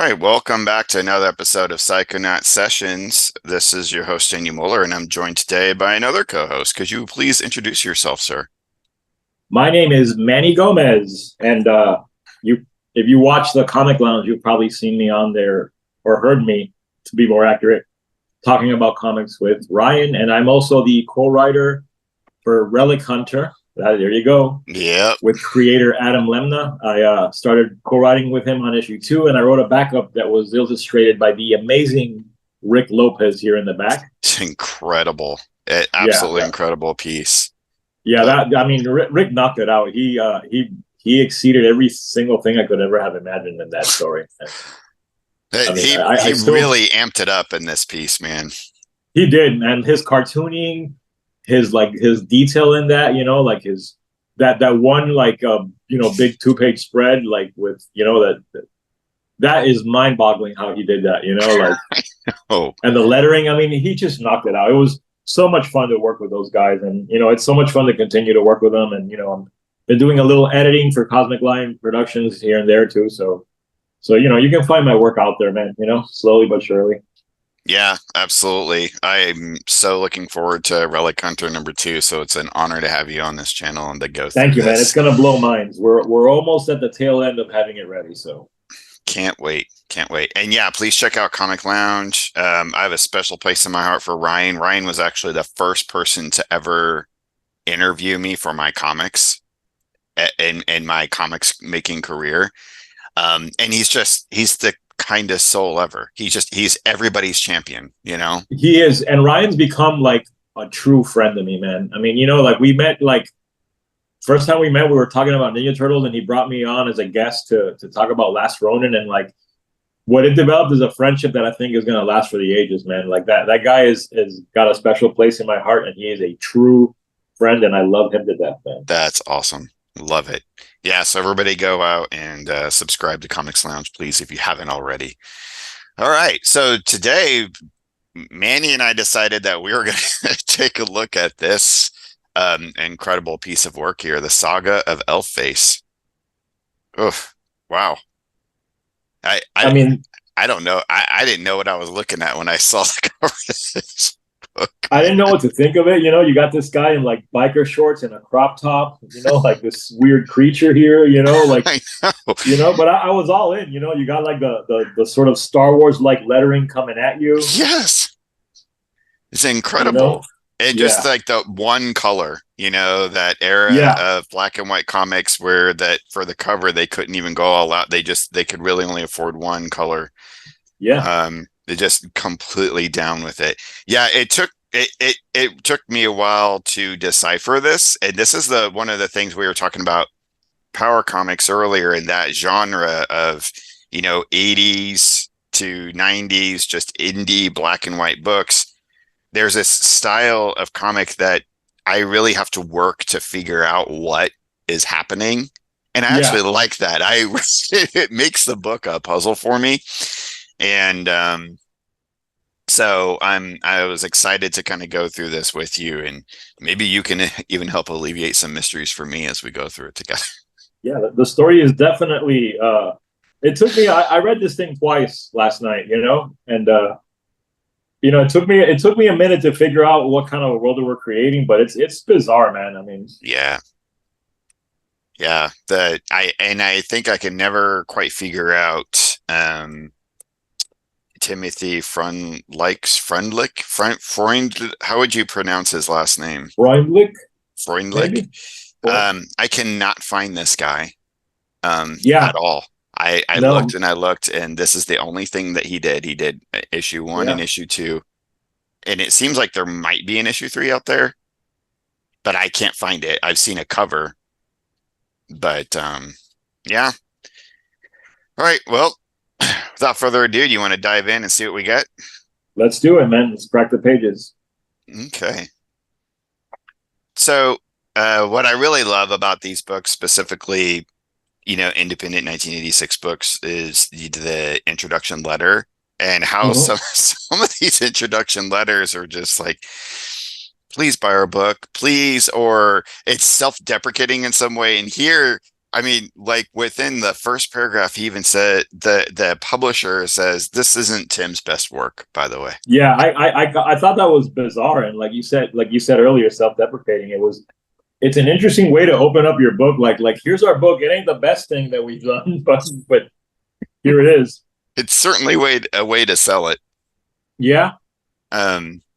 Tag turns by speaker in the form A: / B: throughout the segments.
A: right, welcome back to another episode of Psychonaut Sessions. This is your host, Danny Mueller, and I'm joined today by another co-host. Could you please introduce yourself, sir?
B: My name is Manny Gomez, and you, if you watch the Comic Lounge, you've probably seen me on there or heard me, to be more accurate, talking about comics with Ryan, and I'm also the co-writer for Relic Hunter. There you go.
A: Yep.
B: With creator Adam Lemnah. I started co-writing with him on issue 2, and I wrote a backup that was illustrated by the amazing Rick Lopez here in the back.
A: It's incredible. Absolutely incredible piece.
B: Yeah, Rick knocked it out. He exceeded every single thing I could ever have imagined in that story.
A: He really amped it up in this piece, man.
B: He did, and his cartooning, his detail in that, like his that one big 2-page spread, like with that is mind-boggling how he did that, and the lettering. I mean, he just knocked it out. It was so much fun to work with those guys, and it's so much fun to continue to work with them. And I'm been doing a little editing for Cosmic Line Productions here and there too. So you can find my work out there, man. Slowly but surely.
A: Yeah, absolutely. I'm so looking forward to Relic Hunter #2. So it's an honor to have you on this channel and to go through.
B: Thank you,
A: this.
B: man. It's gonna blow minds. We're almost at the tail end of having it ready. So
A: can't wait. And yeah, please check out Comic Lounge. I have a special place in my heart for Ryan. Ryan was actually the first person to ever interview me for my comics in my comics making career. And he's the kindest soul ever. He's everybody's champion,
B: He is, and Ryan's become like a true friend to me, man. I mean, we met, first time we met, we were talking about Ninja Turtles, and he brought me on as a guest to talk about Last Ronin, and what it developed is a friendship that I think is going to last for the ages, man. That guy is got a special place in my heart, and he is a true friend, and I love him to death, man.
A: That's awesome. Love it. Yeah, so everybody go out and subscribe to Comics Lounge, please, if you haven't already. All right, so today, Manny and I decided that we were going to take a look at this incredible piece of work here, the Saga of Elfface. Oh, wow. I mean, I don't know. I didn't know what I was looking at when I saw the cover of this book.
B: I didn't know what to think of it. You got this guy in biker shorts and a crop top, this weird creature here,
A: I know.
B: But I was all in, you got the sort of Star Wars lettering coming at you.
A: Yes. It's incredible. And just the one color, that era of black and white comics where that for the cover, they couldn't even go all out. They could really only afford one color.
B: Yeah.
A: They just completely down with it. Yeah. It took me a while to decipher this. And this is one of the things we were talking about power comics earlier, in that genre of, 80s to 90s, just indie black and white books. There's this style of comic that I really have to work to figure out what is happening. And I actually like that. It makes the book a puzzle for me. And so I was excited to kind of go through this with you, and maybe you can even help alleviate some mysteries for me as we go through it together.
B: Yeah, the story is definitely, it took me, I read this thing twice last night, and it took me a minute to figure out what kind of world we're creating, but it's bizarre, man. I mean,
A: yeah. I think I can never quite figure out Timothy Freundlich. How would you pronounce his last name?
B: Freundlich.
A: I cannot find this guy at all. I looked, and this is the only thing that he did. He did issue 1 and issue 2. And it seems like there might be an issue 3 out there, but I can't find it. I've seen a cover, but yeah. All right. Well, without further ado, do you want to dive in and see what we get?
B: Let's do it, man. Let's crack the pages.
A: Okay. So what I really love about these books, specifically, independent 1986 books, is the introduction letter, and how some of these introduction letters are just like, please buy our book, please, or it's self-deprecating in some way. And here I mean, like within the first paragraph, he even said the publisher says this isn't Tim's best work, by the way.
B: Yeah, I thought that was bizarre, and like you said earlier, self-deprecating. It's an interesting way to open up your book. Like here's our book. It ain't the best thing that we've done, but here it is.
A: It's certainly a way to sell it.
B: Yeah.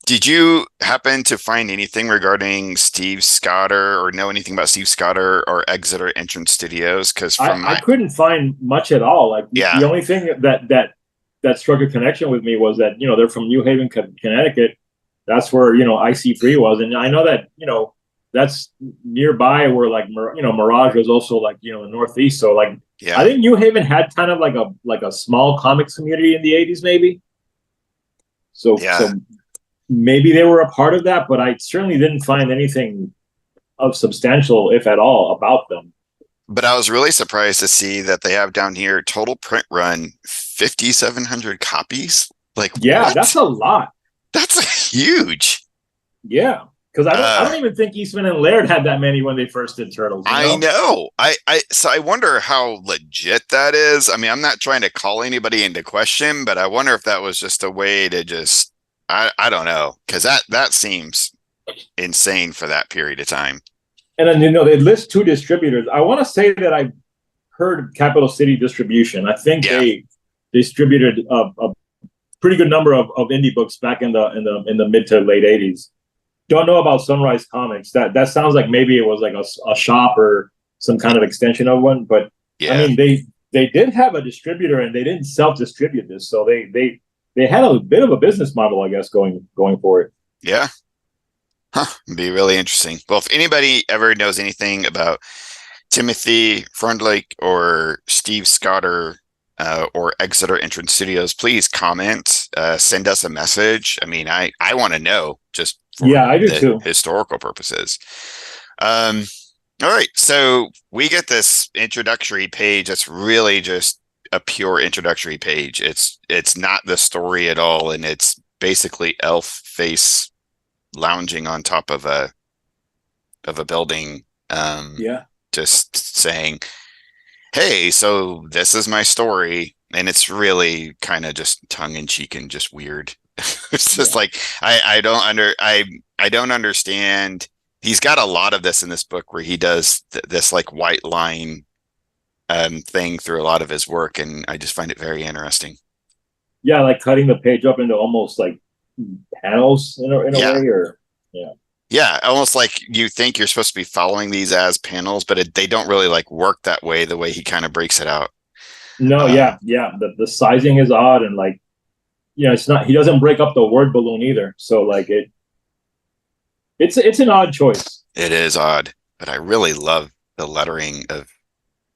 A: Did you happen to find anything regarding Steve Scotter or know anything about Steve Scotter or Exeter Entrance Studios? Because from
B: I couldn't find much at all. Like
A: yeah,
B: the only thing that struck a connection with me was that they're from New Haven, Connecticut. That's where IC3 was, and I know that that's nearby where like Mirage was also like the Northeast. So like
A: yeah,
B: I think New Haven had kind of like a small comics community in the 80s, maybe. So
A: yeah.
B: so maybe they were a part of that, but I certainly didn't find anything of substantial, if at all, about them.
A: But I was really surprised to see that they have down here total print run 5,700 copies. Like,
B: Yeah,
A: what?
B: that's a lot.
A: That's huge.
B: Yeah, because I don't even think Eastman and Laird had that many when they first did Turtles.
A: I know. So I wonder how legit that is. I mean, I'm not trying to call anybody into question, but I wonder if that was just a way to just I don't know, because that seems insane for that period of time.
B: And then they list two distributors. I want to say that I heard Capital City Distribution. I think they distributed a pretty good number of indie books back in the mid to late 80s. Don't know about Sunrise Comics. That sounds like maybe it was like a shop or some kind of extension of one. But
A: Yeah.
B: I mean, they did have a distributor, and they didn't self-distribute this, so they had a bit of a business model, I guess, going for it.
A: Yeah. Huh. It'd be really interesting. Well, if anybody ever knows anything about Timothy Freundlich or Steve Scotter or Exeter Entrance Studios, please comment, send us a message. I mean, I want to know just for
B: I do too.
A: Historical purposes. All right. So we get this introductory page that's really just a pure introductory page. It's not the story at all, and it's basically elf face lounging on top of a building, just saying, hey, so this is my story, and it's really kind of just tongue-in-cheek and just weird. It's just like I don't understand. He's got a lot of this in this book where he does this like white line thing through a lot of his work, and I just find it very interesting.
B: Yeah, like cutting the page up into almost like panels in a way, or
A: almost like you think you're supposed to be following these as panels, but they don't really like work that way, the way he kind of breaks it out.
B: No, the sizing is odd, and like it's not, he doesn't break up the word balloon either, so like it's an odd choice.
A: It is odd, but I really love the lettering of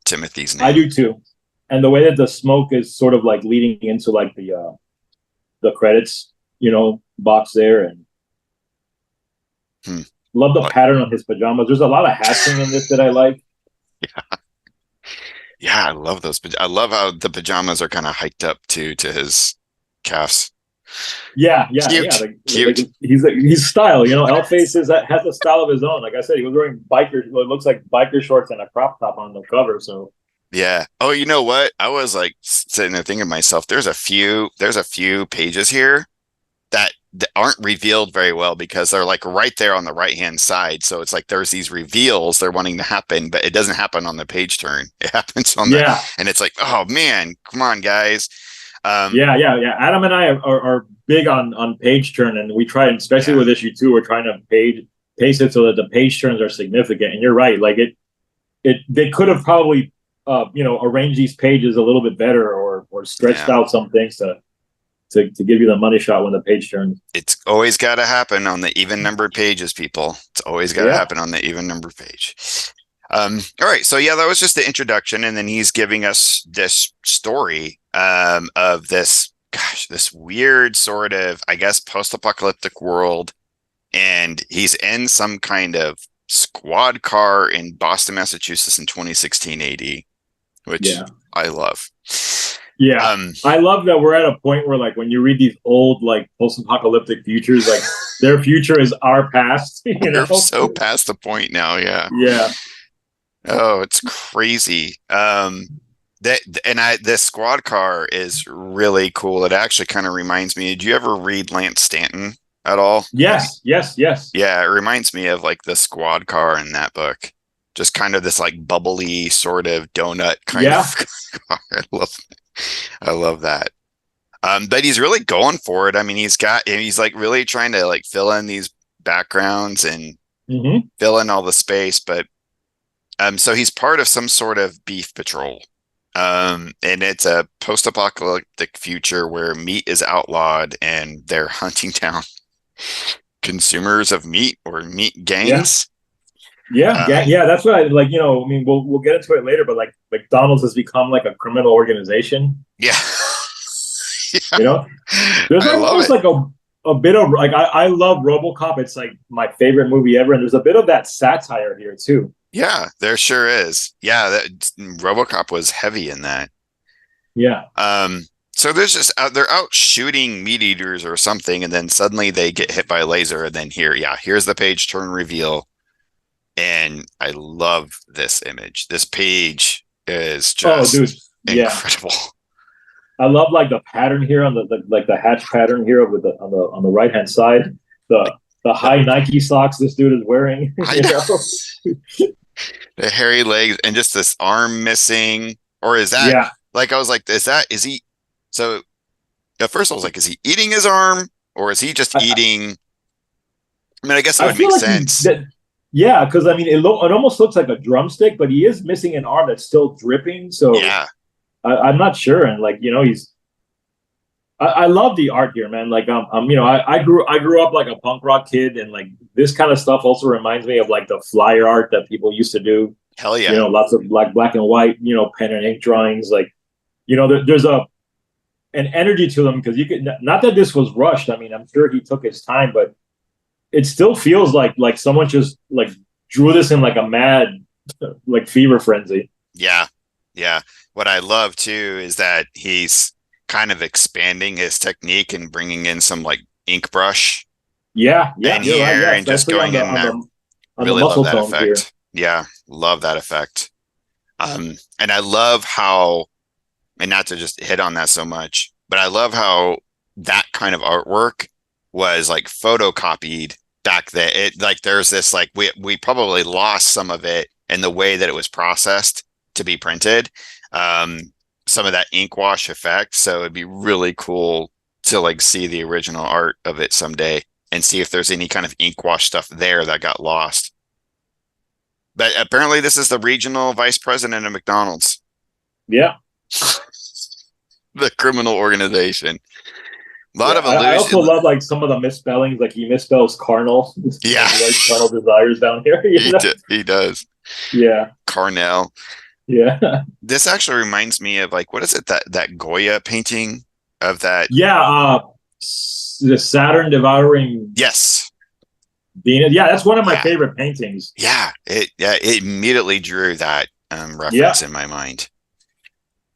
A: Timothy's name.
B: I do too, and the way that the smoke is sort of like leading into like the credits box there, and love the pattern on his pajamas. There's a lot of hatching in this that I like.
A: Yeah, I love those. I love how the pajamas are kind of hiked up to his calves.
B: Cute. He's style. Elface has a style of his own. Like I said, he was wearing it looks like biker shorts and a crop top on the cover. So
A: yeah. Oh, you know what? I was like sitting there thinking to myself, there's a few pages here that aren't revealed very well because they're like right there on the right hand side. So it's like there's these reveals they're wanting to happen, but it doesn't happen on the page turn. It happens on and it's like, oh man, come on, guys.
B: Adam and I are big on page turn, and we try, especially with issue 2, we're trying to pace it so that the page turns are significant. And you're right, like they could have probably arranged these pages a little bit better, or stretched out some things to give you the money shot when the page turns.
A: It's always got to happen on the even numbered pages, people. It's always got to happen on the even numbered page. All right, so that was just the introduction, and then he's giving us this story of this weird sort of, I guess, post-apocalyptic world, and he's in some kind of squad car in Boston, Massachusetts in 2016 AD, which I love.
B: I love that we're at a point where, like, when you read these old, like, post-apocalyptic futures, like, their future is our past.
A: They're so past the point now,
B: Yeah.
A: Oh, it's crazy. That and I this squad car is really cool. It actually kind of reminds me. Did you ever read Lance Stanton at all?
B: Yes, yes, yes.
A: Yeah, it reminds me of like the squad car in that book. Just kind of this like bubbly sort of donut kind
B: Yeah,
A: of car. I love that. But he's really going for it. I mean, he's like really trying to like fill in these backgrounds and
B: hmm
A: fill in all the space, but so he's part of some sort of beef patrol. And it's a post-apocalyptic future where meat is outlawed and they're hunting down consumers of meat or meat
B: yeah,
A: gangs.
B: yeah.
A: Um,
B: Yeah, that's what I like. I mean, we'll get into it later, but like McDonald's has become like a criminal organization.
A: yeah. Yeah,
B: You know, there's
A: I
B: like
A: love
B: almost
A: it.
B: like a bit of like I love RoboCop. It's like my favorite movie ever, and there's a bit of that satire here too.
A: Yeah, there sure is. Yeah, RoboCop was heavy in that.
B: Yeah.
A: So they're out shooting meat eaters or something, and then suddenly they get hit by a laser, and then here's the page turn reveal. And I love this image. This page is
B: Oh, dude.
A: just
B: Yeah.
A: incredible.
B: I love like the pattern here on the like the hatch pattern here with the on the right hand side. The
A: The,
B: high Nike socks this dude is wearing.
A: I
B: You
A: know
B: know.
A: the hairy legs and just this arm missing. Or is that
B: Yeah.
A: like I was like, is he? So at first I was like, is he eating his arm or is he just
B: I,
A: eating? I mean, I guess it
B: I
A: would
B: feel
A: make
B: like he's
A: sense.
B: that. Yeah, because I mean, it almost looks like a drumstick, but he is missing an arm that's still dripping. So
A: Yeah,
B: I'm not sure. And like he's. I love the art here, man. Like I grew up like a punk rock kid, and like this kind of stuff also reminds me of like the flyer art that people used to do.
A: hell yeah,
B: Lots of black and white, pen and ink drawings. Like, there's an energy to them because you could not that this was rushed. I mean, I'm sure he took his time, but it still feels like someone just like drew this in like a mad like fever frenzy.
A: yeah, yeah. What I love too is that he's kind of expanding his technique and bringing in some like ink brush
B: Yeah, yeah,
A: in
B: you're right.
A: here
B: Yeah,
A: and just
B: especially on
A: going
B: the
A: in.
B: on
A: I
B: the on the
A: really love
B: muscle
A: that
B: tones here.
A: effect. Yeah, love that effect. And I love how, and not to just hit on that so much, but I love how that kind of artwork was like photocopied back then. It like there's this like we probably lost some of it in the way that it was processed to be printed. Some of that ink wash effect. So it'd be really cool to like see the original art of it someday and see if there's any kind of ink wash stuff there that got lost. But apparently this is the regional vice president of McDonald's,
B: Yeah,
A: the criminal organization. A lot
B: yeah.
A: of
B: I also
A: illusion.
B: love like some of the misspellings. Like he misspells carnal,
A: Yeah,
B: and he writes carnal desires down here.
A: he does.
B: Yeah,
A: Carnell.
B: yeah,
A: This actually reminds me of like what is it that Goya painting of that?
B: yeah. The Saturn devouring
A: Yes.
B: Venus. Yeah, that's one of my
A: Yeah.
B: favorite paintings.
A: It immediately drew that
B: Yeah,
A: reference in my mind.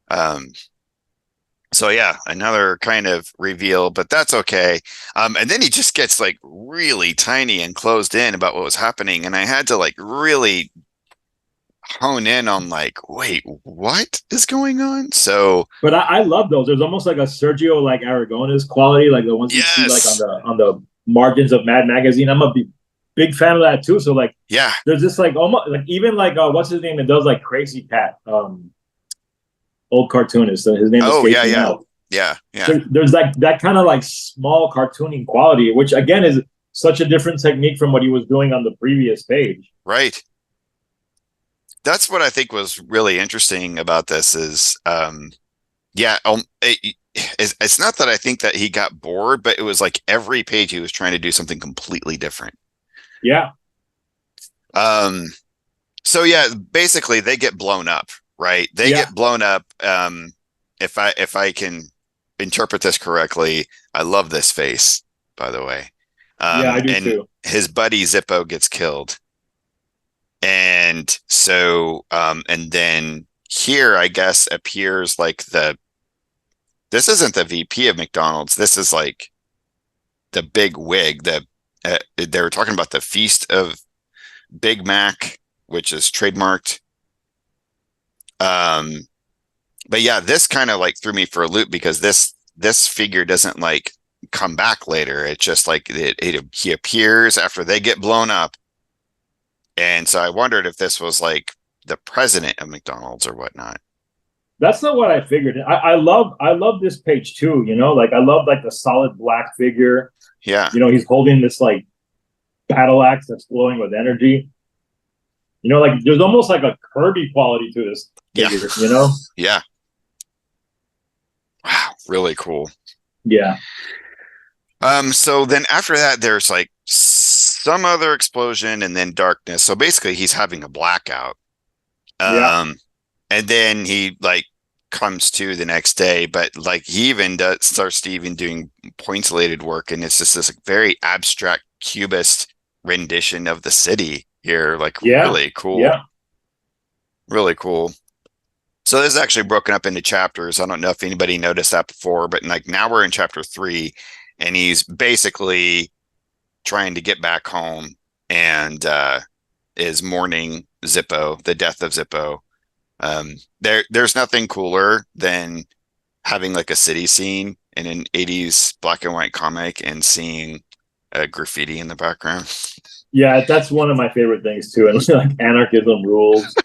A: Um so yeah, another kind of reveal, but that's okay. And then he just gets like really tiny and closed in about what was happening, and I had to like really hone in on like, wait, what is going on? So
B: but I love those. There's almost like a Sergio like Aragones quality, like the ones you see like on
A: yes,
B: the margins of Mad Magazine. I'm a big fan of that too. So like,
A: yeah,
B: there's this like almost like even like what's his name that does like Crazy Cat, old cartoonist. His name
A: oh
B: escapes me
A: yeah,
B: now.
A: yeah,
B: There's like that kind of like small cartooning quality, which again is such a different technique from what he was doing on the previous page.
A: right. That's what I think was really interesting about this is, yeah, it's not that I think that he got bored, but it was like every page he was trying to do something completely different.
B: Yeah,
A: Um, so yeah, basically they get blown up, right? They
B: yeah,
A: get blown up. If I can interpret this correctly, I love this face, by the way.
B: yeah. I do
A: And
B: too.
A: his buddy Zippo gets killed. And so, and then here, I guess, appears like this isn't the VP of McDonald's. This is like the big wig. They were talking about the Feast of Big Mac, which is trademarked. Um, but yeah, this kind of like threw me for a loop because this figure doesn't like come back later. It's just like he appears after they get blown up. And so I wondered if this was like the president of McDonald's or whatnot.
B: That's not what I figured. I love this page too. You know, like I love like the solid black figure.
A: Yeah.
B: You know, he's holding this like battle axe that's glowing with energy. You know, like there's almost like a Kirby quality to this
A: Yeah.
B: figure. You know?
A: Yeah. Wow. Really cool.
B: Yeah.
A: So then after that, there's like some other explosion and then darkness. So basically he's having a blackout.
B: Yeah.
A: And then he like comes to the next day, but like he even starts to even doing pointillated work, and it's just this like, very abstract cubist rendition of the city here. Like
B: Yeah.
A: really cool,
B: Yeah.
A: really cool. So this is actually broken up into chapters. I don't know if anybody noticed that before, but like now we're in chapter 3, and he's basically trying to get back home and is mourning Zippo, the death of Zippo. There's nothing cooler than having like a city scene in an 80s black and white comic and seeing graffiti in the background.
B: Yeah. That's one of my favorite things too. And like anarchism rules.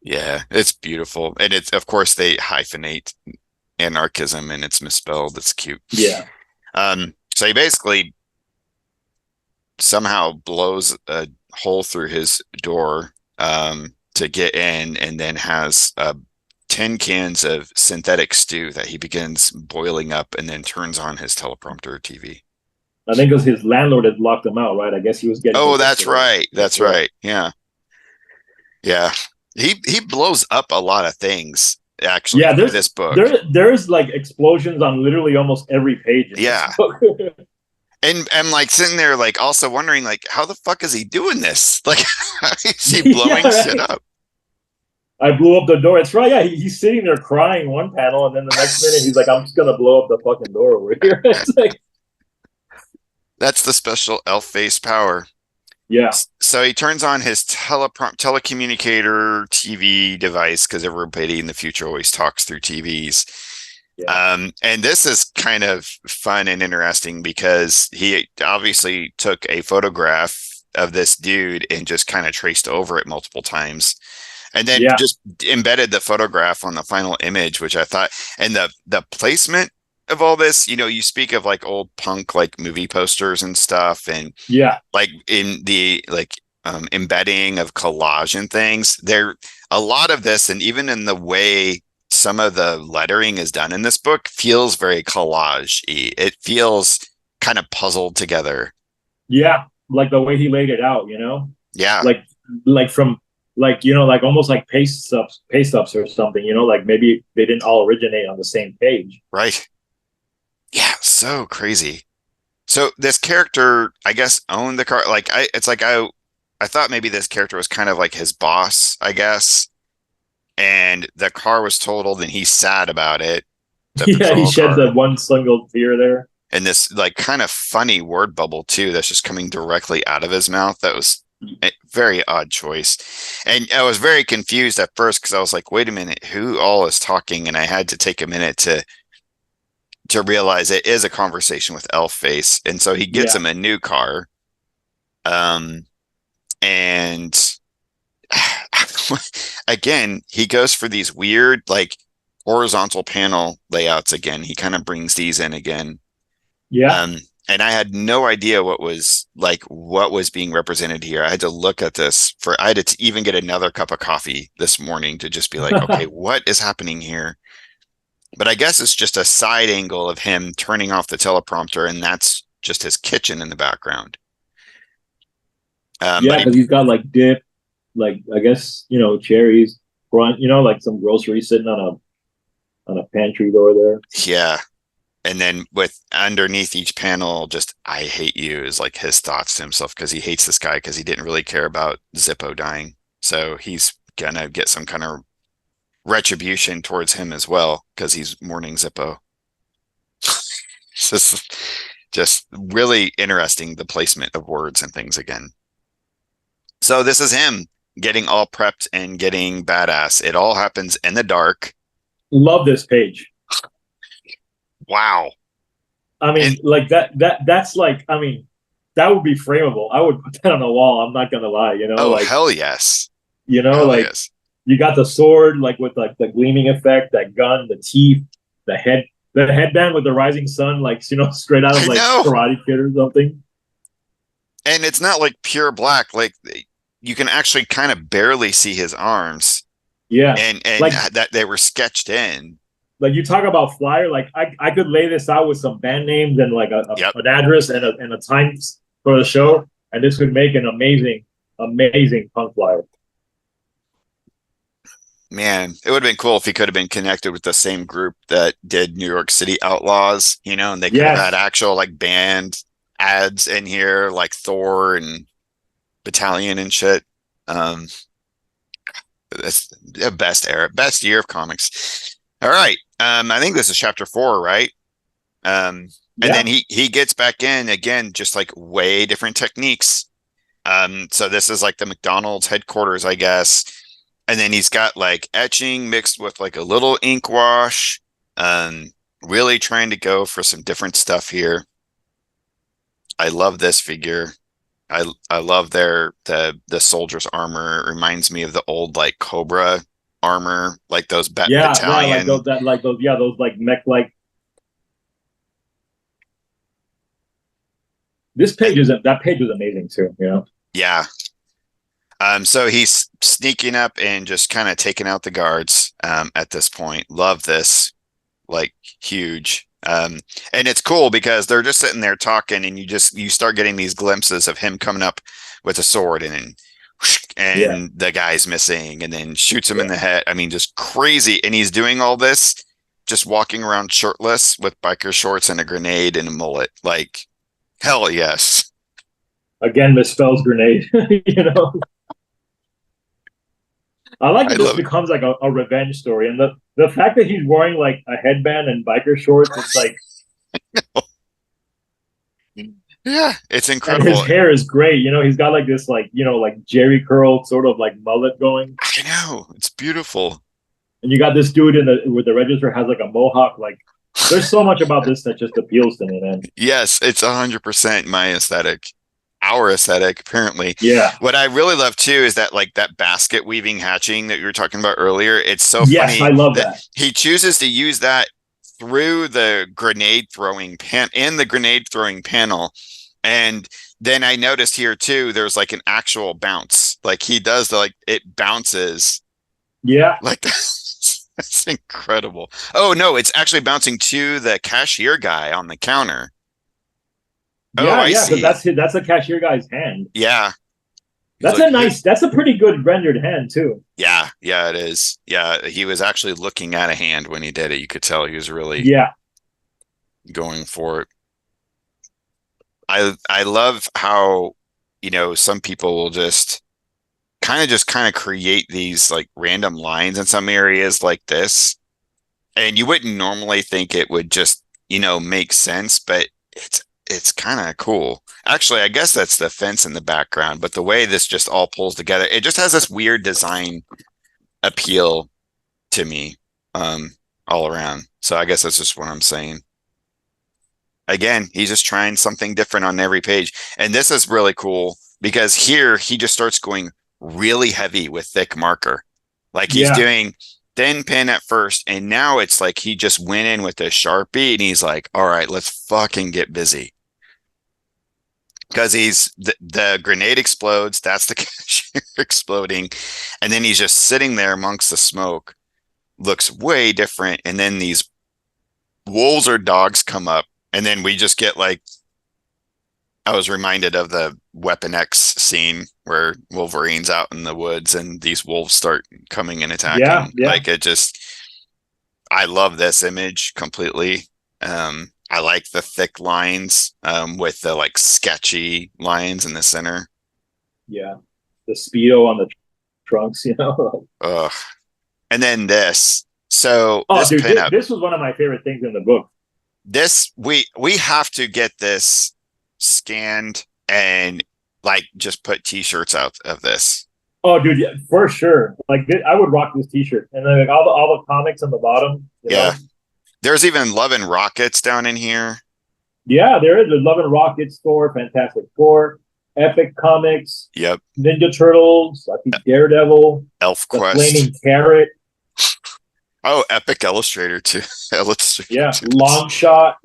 A: Yeah, it's beautiful. And it's, of course, they hyphenate anarchism and it's misspelled. It's cute.
B: Yeah.
A: So he basically somehow blows a hole through his door to get in, and then has 10 cans of synthetic stew that he begins boiling up and then turns on his teleprompter TV.
B: I think because his landlord had locked him out, right? I guess he was getting.
A: Oh, that's right. That's right. Yeah. Yeah. He blows up a lot of things actually
B: Yeah,
A: through this book.
B: there's like explosions on literally almost every page in
A: Yeah.
B: this book.
A: And I'm like sitting there like also wondering like how the fuck is he doing this? Like how is he blowing
B: Yeah,
A: shit
B: right.
A: up?
B: I blew up the door. It's right. Yeah, he's sitting there crying one panel, and then the next minute he's like, "I'm just gonna blow up the fucking door over here." It's like,
A: That's the special elf face power.
B: yeah,
A: So he turns on his telecommunicator TV device because everybody in the future always talks through TVs.
B: yeah,
A: And this is kind of fun and interesting because he obviously took a photograph of this dude and just kind of traced over it multiple times, and then
B: yeah,
A: just embedded the photograph on the final image, which I thought, and the placement of all this, you speak of like old punk like movie posters and stuff, and
B: yeah,
A: like in the like embedding of collage and things, there a lot of this, and even in the way some of the lettering is done in this book feels very collage-y. It feels kind of puzzled together.
B: yeah. Like the way he laid it out, you know,
A: Yeah,
B: like from like you know like almost like paste ups or something, you know, like maybe they didn't all originate on the same page.
A: right. Yeah, so crazy. So this character, I guess, owned the car. Like it's like I thought maybe this character was kind of like his boss, I guess, and the car was totaled, and he's sad about it. The
B: Yeah, he
A: patrol
B: sheds
A: car,
B: that one single tear there.
A: and this like kind of funny word bubble too that's just coming directly out of his mouth. That was a very odd choice, and I was very confused at first because I was like, "Wait a minute, who all is talking?" And I had to take a minute to realize it is a conversation with Elfface, and so he gets
B: Yeah,
A: him a new car, um, and again he goes for these weird like horizontal panel layouts again. He kind of brings these in again.
B: yeah.
A: Um, and I had no idea what was being represented here. I had to look at this I had to even get another cup of coffee this morning to just be like, okay, what is happening here? But I guess it's just a side angle of him turning off the teleprompter, and that's just his kitchen in the background.
B: Yeah,
A: But
B: because he's got like dip, like I guess you know cherries, front, you know, like some groceries sitting on a pantry door there.
A: yeah, and then with underneath each panel, just "I hate you" is like his thoughts to himself because he hates this guy because he didn't really care about Zippo dying. So he's gonna get some kind of retribution towards him as well because he's mourning Zippo. Just really interesting, the placement of words and things again. So this is him getting all prepped and getting badass. It all happens in the dark.
B: Love this page.
A: Wow.
B: I
A: And
B: mean, like that's like, I mean, that would be frameable. I would put that on the wall. I'm not gonna lie,
A: oh, hell yes. Hell
B: like
A: yes.
B: you got the sword, like with like the gleaming effect, that gun, the teeth, the head, the headband with the rising sun, like straight out of
A: I
B: like
A: know.
B: Karate Kid or something.
A: And it's not like pure black. Like you can actually kind of barely see his arms,
B: Yeah,
A: and
B: like
A: that they were sketched in.
B: you talk about flyer. Like I could lay this out with some band names and like
A: Yep.
B: an address and a time for the show, and this would make an amazing punk flyer.
A: Man, it would have been cool if he could have been connected with the same group that did New York City Outlaws, and they could have had
B: Yes,
A: actual like band ads in here, like Thor and Battalion and shit. Um, that's the best era, best year of comics. All right. I think this is chapter 4, right? And then
B: yeah,
A: he gets back in again, just like way different techniques. So this is like the McDonald's headquarters, I guess. And then he's got like etching mixed with like a little ink wash. Um, really trying to go for some different stuff here. I love this figure. I love the soldier's armor. It reminds me of the old like Cobra armor, like those
B: yeah, like
A: battalion.
B: those like mech like. This
A: And
B: page is that page was amazing too.
A: yeah. So he's sneaking up and just kind of taking out the guards at this point. Love this, like huge. And it's cool because they're just sitting there talking, and you start getting these glimpses of him coming up with a sword,
B: Yeah,
A: and the guy's missing, and then shoots him in
B: yeah.
A: the head. I mean, just crazy. And he's doing all this, just walking around shirtless with biker shorts and a grenade and a mullet. Like, hell yes.
B: Again, misspells grenade. you know, I like
A: I
B: that this
A: love
B: becomes like a revenge story, and the fact that he's wearing like a headband and biker shorts, it's like,
A: it. Yeah, it's
B: and his
A: incredible.
B: hair is great. He's got like this like like Jerry curl sort of like mullet going,
A: I know. It's beautiful.
B: and you got this dude in the with the register has like a mohawk. Like, there's so much about this that just appeals to me, man.
A: Yes, it's 100% my aesthetic, our aesthetic, apparently.
B: Yeah.
A: What I really love too is that like that basket weaving hatching that you were talking about earlier. It's so
B: Yes, I
A: funny
B: love
A: that
B: that.
A: he chooses to use that through the grenade throwing pan in the grenade throwing panel. And then I noticed here too, there's like an actual bounce. Like he does like it bounces
B: Yeah.
A: like that's incredible. Oh no, it's actually bouncing to the cashier guy on the counter. Oh,
B: Yeah,
A: I
B: yeah, because
A: see.
B: that's a cashier guy's hand.
A: Yeah. He's like,
B: That's a pretty good rendered hand too.
A: yeah, yeah, it is. Yeah, he was actually looking at a hand when he did it. You could tell he was really
B: Yeah,
A: going for it. I love how, some people will just kind of create these like random lines in some areas like this. And you wouldn't normally think it would just, make sense, but it's kind of cool. Actually, I guess that's the fence in the background, but the way this just all pulls together, it just has this weird design appeal to me, all around. So I guess that's just what I'm saying. Again, he's just trying something different on every page. And this is really cool because here he just starts going really heavy with thick marker. Like he's
B: yeah,
A: doing thin pen at first, and now it's like he just went in with a Sharpie and he's like, all right, let's fucking get busy. Because the grenade explodes, that's the cashier exploding, and then he's just sitting there amongst the smoke, looks way different, and then these wolves or dogs come up, and then we just get like I was reminded of the Weapon X scene where Wolverine's out in the woods and these wolves start coming and
B: yeah,
A: attacking.
B: yeah,
A: Like I love this image completely. I like the thick lines with the like sketchy lines in the center.
B: yeah. The speedo on the trunks, you know.
A: Ugh. And then this. So
B: Oh,
A: this
B: dude,
A: pinup,
B: this was one of my favorite things in the book.
A: this we have to get this scanned and like just put t-shirts out of this.
B: Oh, dude, yeah, for sure. Like I would rock this T-shirt, and then like all the comics on the bottom. You
A: Yeah.
B: know,
A: There's even Love and Rockets down in here.
B: yeah, there is the Love and Rockets store, Fantastic Four, Epic Comics,
A: Yep.
B: Ninja Turtles. I think Daredevil,
A: Elf
B: the
A: Quest.
B: Flaming Carrot.
A: Oh, Epic Illustrator too. Illustrator
B: Yeah,
A: too.
B: Long Shot,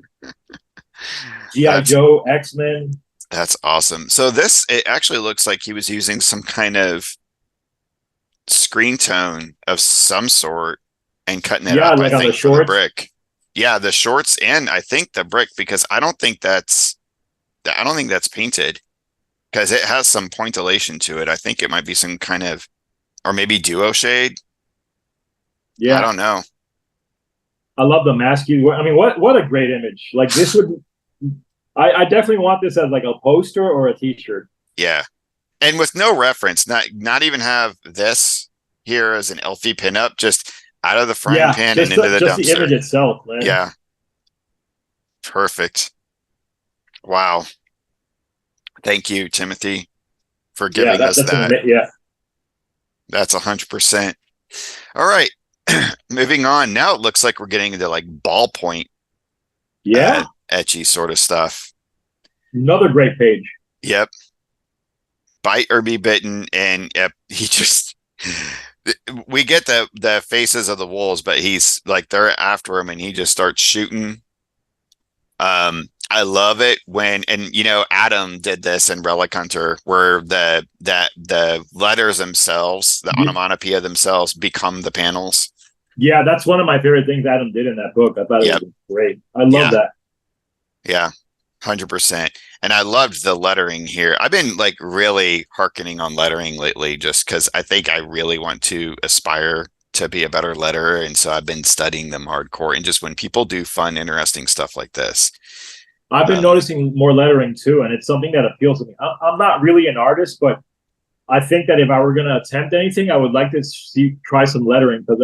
B: GI
A: That's
B: Joe, X Men.
A: that's awesome. So this it actually looks like he was using some kind of screen tone of some sort and cutting it
B: Yeah,
A: up, I
B: like on the
A: think, for the
B: shorts.
A: brick. Yeah, the shorts and I think the brick because I don't think that's painted because it has some pointillation to it. I think it might be some kind of or maybe duo shade. I
B: Yeah,
A: don't know.
B: I love the mask. I mean, what a great image! Like this would, I definitely want this as like a poster or a T-shirt.
A: Yeah. And with no reference, not even have this here as an Elfie pinup, just out of the frying
B: Yeah,
A: pan and into the
B: just the
A: dumpster.
B: image itself, man.
A: Yeah, perfect. Wow. Thank you, Timothy, for
B: Yeah,
A: giving us
B: that's an
A: that.
B: yeah.
A: That's 100%. All right. Moving on. Now it looks like we're getting into like ballpoint
B: Yeah,
A: etchy sort of stuff.
B: another great page.
A: Yep. Bite or be bitten. And yep, he just we get the faces of the wolves, but he's like they're after him and he just starts shooting. I love it when and you know Adam did this in Relic Hunter where the letters themselves, the onomatopoeia themselves become the panels.
B: Yeah, that's one of my favorite things Adam did in that book. I thought it
A: Yep.
B: was great. I love
A: Yeah.
B: that.
A: Yeah. 100%. And I loved the lettering here. I've been like really harkening on lettering lately just because I think I really want to aspire to be a better letterer. And so I've been studying them hardcore. And just when people do fun, interesting stuff like this,
B: I've been
A: um,
B: noticing more lettering too, and it's something that appeals to me. I'm not really an artist, but I think that if I were going to attempt anything, I would like to try some lettering because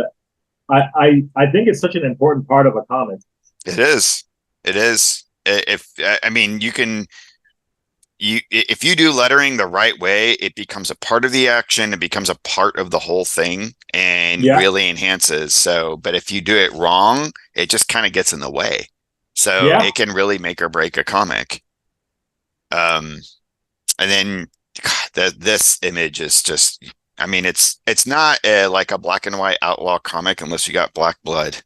B: I think it's such an important part of a comic.
A: it is. It is. If I mean, you if you do lettering the right way, it becomes a part of the action, it becomes a part of the whole thing and
B: Yeah,
A: really enhances. So, but if you do it wrong, it just kind of gets in the way. So
B: yeah.
A: it can really make or break a comic. Um, and then God, this image is just, I mean, it's not like a black and white outlaw comic unless you got black blood.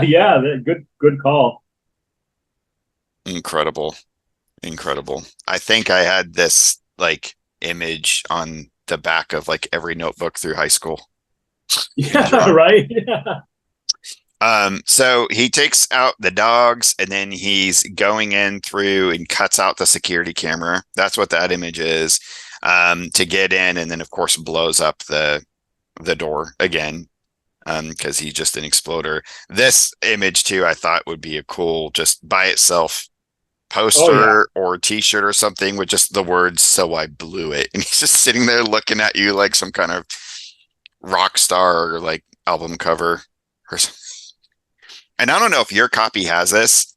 B: Yeah, good call.
A: Incredible, incredible. I think I had this like image on the back of like every notebook through high school. Good
B: Yeah,
A: job.
B: right. Yeah.
A: So he takes out the dogs and then he's going in through and cuts out the security camera. That's what that image is. To get in and then of course blows up the door again. Because he's just an exploder. This image too, I thought would be a cool just by itself
B: Oh yeah.
A: poster or t-shirt or something with just the words "So I blew it," and he's just sitting there looking at you like some kind of rock star or like album cover or something. And I don't know if your copy has this,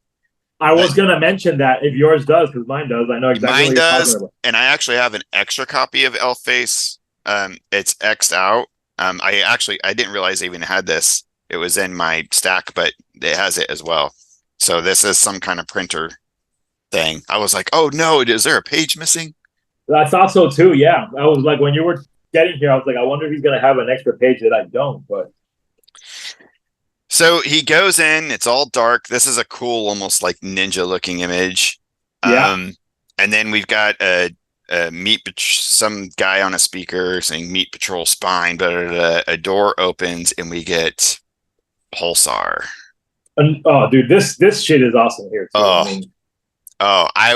B: I
A: but
B: was gonna mention that if yours does, because mine does. I know exactly
A: mine
B: what you're talking
A: does,
B: about.
A: and I actually have an extra copy of Elfface. It's X'd out. I didn't realize I even had this. It was in my stack, but it has it as well. So this is some kind of printer thing. I was like, oh no, is there a page missing?
B: I thought so too. Yeah, I was like, when you were getting here, I was like, I wonder if he's gonna have an extra page that I don't. But
A: So he goes in, it's all dark. This is a cool, almost like ninja looking image.
B: yeah,
A: And then we've got some guy on a speaker saying Meat Patrol Spine, but a door opens and we get Pulsar.
B: and oh, dude, this shit is awesome here too. I
A: Oh,
B: mean,
A: I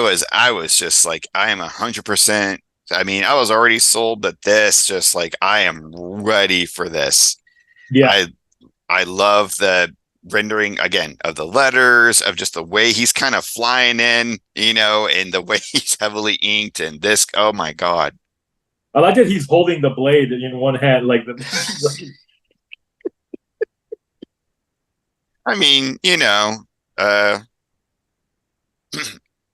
A: was just like, I am 100%. I mean, I was already sold, but this just like, I am ready for this.
B: yeah,
A: I I love the rendering again of the letters, of just the way he's kind of flying in, and the way he's heavily inked and this. Oh my God.
B: I like that he's holding the blade in one hand, like the.
A: I mean, uh,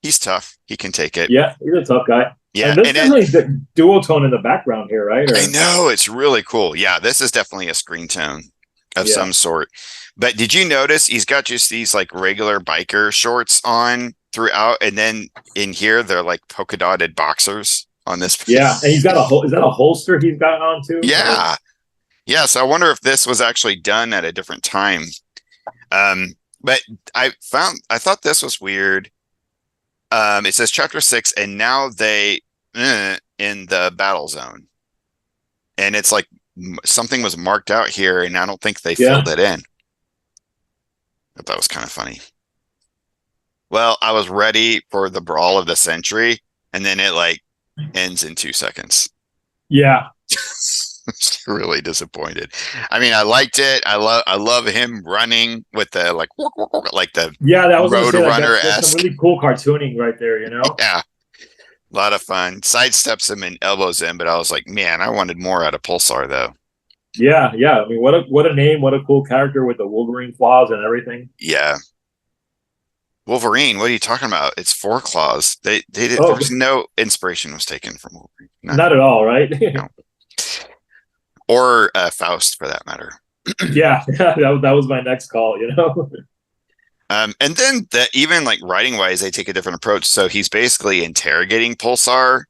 A: He's tough. He can take it.
B: Yeah, he's a tough guy.
A: Yeah,
B: And this
A: and then
B: definitely the dual tone in the background here, right?
A: I
B: Or
A: know it's really cool. Yeah, this is definitely a screen tone of
B: yeah,
A: some sort. But did you notice he's got just these like regular biker shorts on throughout, and then in here they're like polka dotted boxers on this
B: yeah. And he's got a
A: page.
B: is that a holster he's got on too? Or
A: Yeah. Yeah, so I wonder if this was actually done at a different time. But I thought this was weird. It says chapter 6, and now they in the battle zone. And it's like something was marked out here, and I don't think they
B: yeah.
A: filled it in. I thought that was kind of funny. Well, I was ready for the brawl of the century, and then it like ends in 2 seconds.
B: Yeah.
A: Really disappointed. I mean, I liked it. I love him running with the like the
B: Yeah, that was gonna
A: road
B: say like
A: runner
B: that's some
A: esque.
B: really cool cartooning right there, you know?
A: Yeah, a lot of fun. Sidesteps him and elbows him, but I was like, man, I wanted more out of Pulsar though.
B: Yeah, yeah. I mean, what a name, what a cool character with the Wolverine claws and everything.
A: Yeah, Wolverine. What are you talking about? It's Four Claws. They did. There
B: Oh,
A: was no inspiration was taken from Wolverine. None.
B: not at all, right?
A: No. Or Faust for that matter.
B: Yeah, that was my next call, you know?
A: And then even like writing wise, they take a different approach. So he's basically interrogating Pulsar,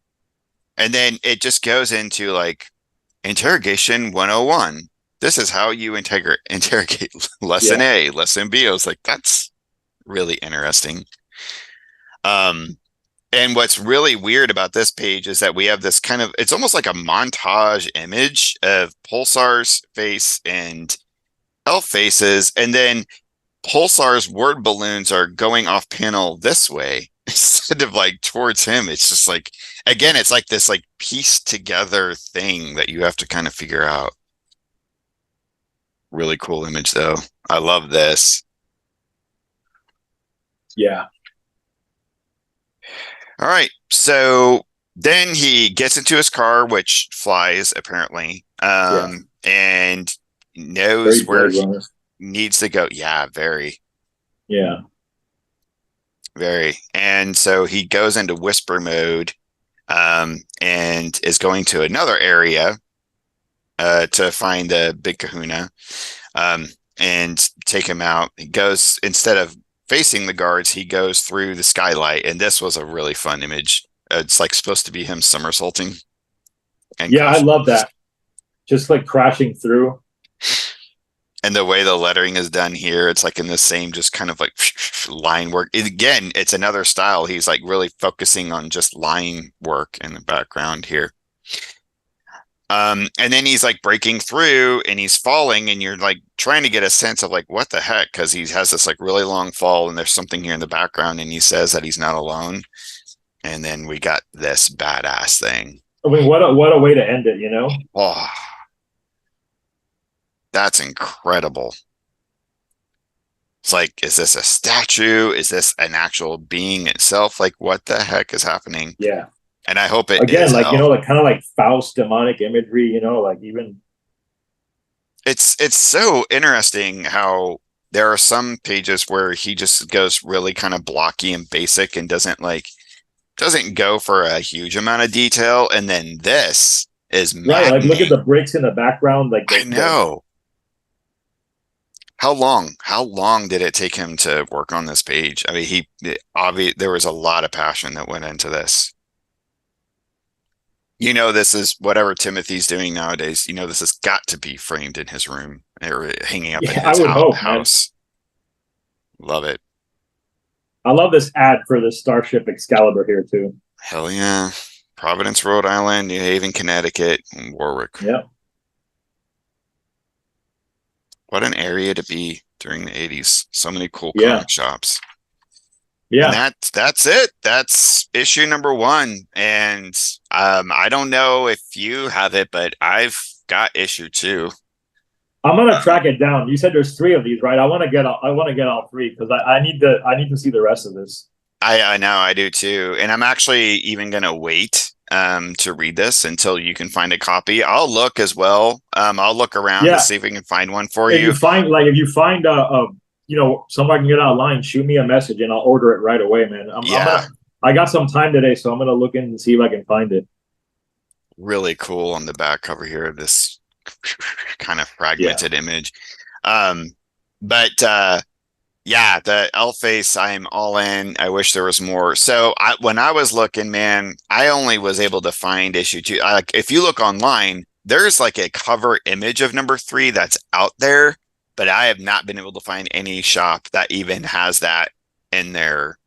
A: and then it just goes into like interrogation 101. This is how you interrogate lesson
B: Yeah.
A: A, lesson B. I was like, that's really interesting. Um, and what's really weird about this page is that we have this kind of, it's almost like a montage image of Pulsar's face and Elf faces, and then Pulsar's word balloons are going off panel this way instead of like towards him. It's just like, again, it's like this like pieced together thing that you have to kind of figure out. Really cool image though. I love this.
B: Yeah.
A: All right. So then he gets into his car, which flies apparently,
B: Yeah.
A: and knows
B: Very
A: where
B: Blade
A: he
B: Runner.
A: needs to go. Yeah, very,
B: Yeah.
A: very. And so he goes into whisper mode, and is going to another area to find the big kahuna, and take him out. He goes, instead of facing the guards, he goes through the skylight. And this was a really fun image. It's like supposed to be him somersaulting. And
B: Yeah, I love that. Just like crashing through.
A: And the way the lettering is done here, it's like in the same just kind of like line work. Again, it's another style. He's like really focusing on just line work in the background here. And then he's like breaking through and he's falling, and you're like trying to get a sense of like what the heck, because he has this like really long fall, and there's something here in the background, and he says that he's not alone. And then we got this badass thing.
B: I mean, what a way to end it, you know?
A: Oh, that's incredible. It's like, is this a statue? Is this an actual being itself? Like, what the heck is happening?
B: Yeah.
A: And I hope it
B: Again,
A: is
B: like, you
A: Elf.
B: know, like kind of like Faust demonic imagery, you know, like even
A: It's so interesting how there are some pages where he just goes really kind of blocky and basic and doesn't go for a huge amount of detail. And then this is
B: right, like look at
A: maddening.
B: the bricks in the background, like
A: I know. How long? How long did it take him to work on this page? I mean, there was a lot of passion that went into this. This is whatever Timothy's doing nowadays. This has got to be framed in his room or hanging up in
B: yeah, I
A: his
B: would hope, man.
A: house. Love it.
B: I love this ad for the Starship Excalibur here too.
A: Hell yeah. Providence, Rhode Island, New Haven, Connecticut, and Warwick.
B: Yeah.
A: What an area to be during the 80s. So many cool
B: Yeah.
A: comic shops.
B: Yeah.
A: And that's it. That's issue number 1. And I don't know if you have it, but I've got issue 2.
B: I'm gonna track it down. You said there's 3 of these, right? I want to get all 3 because I need to see the rest of this.
A: I know, I do too. And I'm actually even gonna wait to read this until you can find a copy. I'll look as well. I'll look around to see if we can find one for
B: If
A: you.
B: you find somewhere I can get online, shoot me a message and I'll order it right away, man.
A: Yeah.
B: I got some time today, so I'm gonna look in and see if I can find it.
A: Really cool on the back cover here, this kind of
B: Yeah.
A: fragmented image. Um, but yeah, the L face, I am all in. I wish there was more. So when I was looking, man, I only was able to find issue 2. Like if you look online, there's like a cover image of number 3 that's out there, but I have not been able to find any shop that even has that in their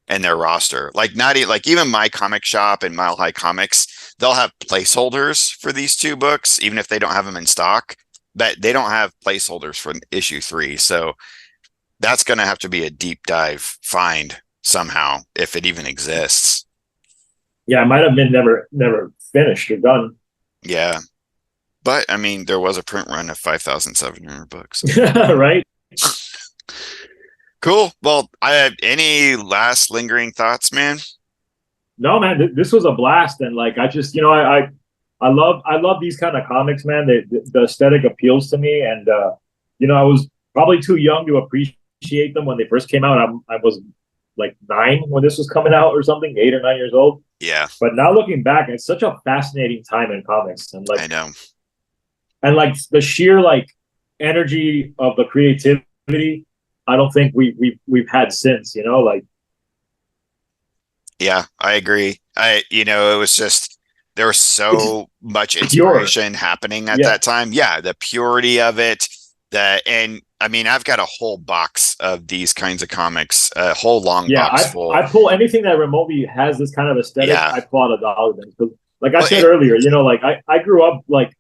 A: roster. Like not like even my comic shop and Mile High Comics, they'll have placeholders for these 2 books, even if they don't have them in stock, but they don't have placeholders for issue 3. So that's going to have to be a deep dive find somehow, if it even exists.
B: Yeah, it might have been never finished or done.
A: Yeah. But I mean, there was a print run of 5,700 books.
B: Right?
A: Cool. Well, I have any last lingering thoughts, man?
B: No, man, this was a blast, and like I just, I love these kind of comics, man. The aesthetic appeals to me, and I was probably too young to appreciate them when they first came out. I was like 9 when this was coming out, or something, 8 or 9 years old.
A: Yeah.
B: But now looking back, it's such a fascinating time in comics, and
A: I know.
B: and like the sheer like energy of the creativity. I don't think we've had since, like.
A: Yeah, I agree. It was just there was so much inspiration happening at that time. Yeah, the purity of it, and I mean, I've got a whole box of these kinds of comics, a whole long box full.
B: I pull anything that remotely has this kind of aesthetic.
A: Yeah.
B: I pull out $1 because, like I said earlier, like I grew up like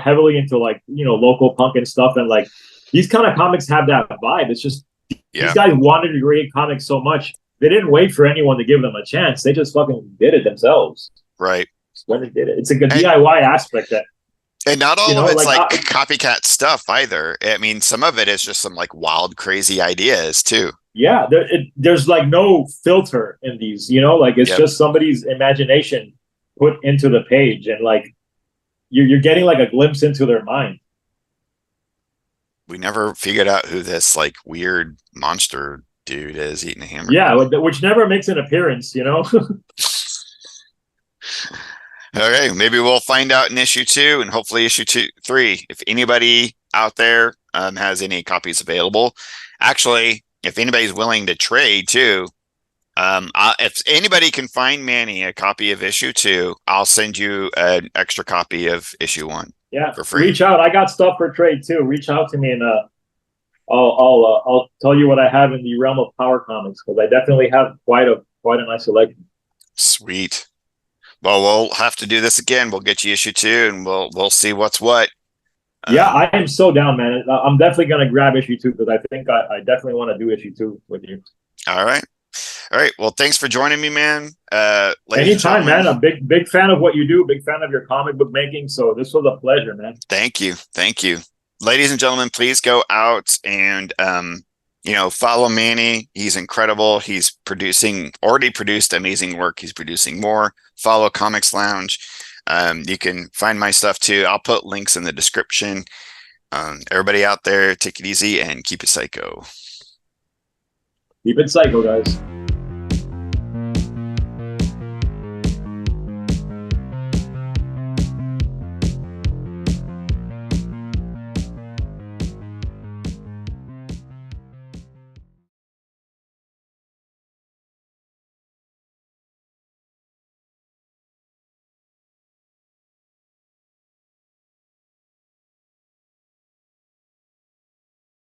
B: heavily into like local punk and stuff, and like these kind of comics have that vibe. It's just these guys wanted to create comics so much. They didn't wait for anyone to give them a chance. They just fucking did it themselves.
A: Right.
B: When they did it. It's a good DIY aspect that.
A: And not all of it's like copycat stuff either. I mean, some of it is just some like wild, crazy ideas too.
B: Yeah. There's like no filter in these, like it's just somebody's imagination put into the page, and like you're getting like a glimpse into their mind.
A: We never figured out who this like weird monster dude is eating a hamburger.
B: Yeah, which never makes an appearance,
A: Okay, maybe we'll find out in issue 2 and hopefully issue 3. If anybody out there has any copies available, actually, if anybody's willing to trade too, if anybody can find Manny a copy of issue 2, I'll send you an extra copy of issue 1.
B: Yeah,
A: for free.
B: Reach out. I got stuff for trade too. Reach out to me, and I'll tell you what I have in the realm of power comics, because I definitely have quite a nice selection.
A: Sweet. Well, we'll have to do this again. We'll get you issue 2, and we'll see what's what.
B: Yeah, I am so down, man. I'm definitely gonna grab issue 2 because I think I definitely want to do issue 2 with you.
A: All right. Well, thanks for joining me, man.
B: Anytime, man. I'm big fan of what you do. Big fan of your comic book making. So this was a pleasure, man.
A: Thank you. Ladies and gentlemen, please go out and follow Manny. He's incredible. He's already produced amazing work. He's producing more. Follow Comics Lounge. You can find my stuff too. I'll put links in the description. Everybody out there, take it easy and keep it psycho.
B: Keep it psycho, guys.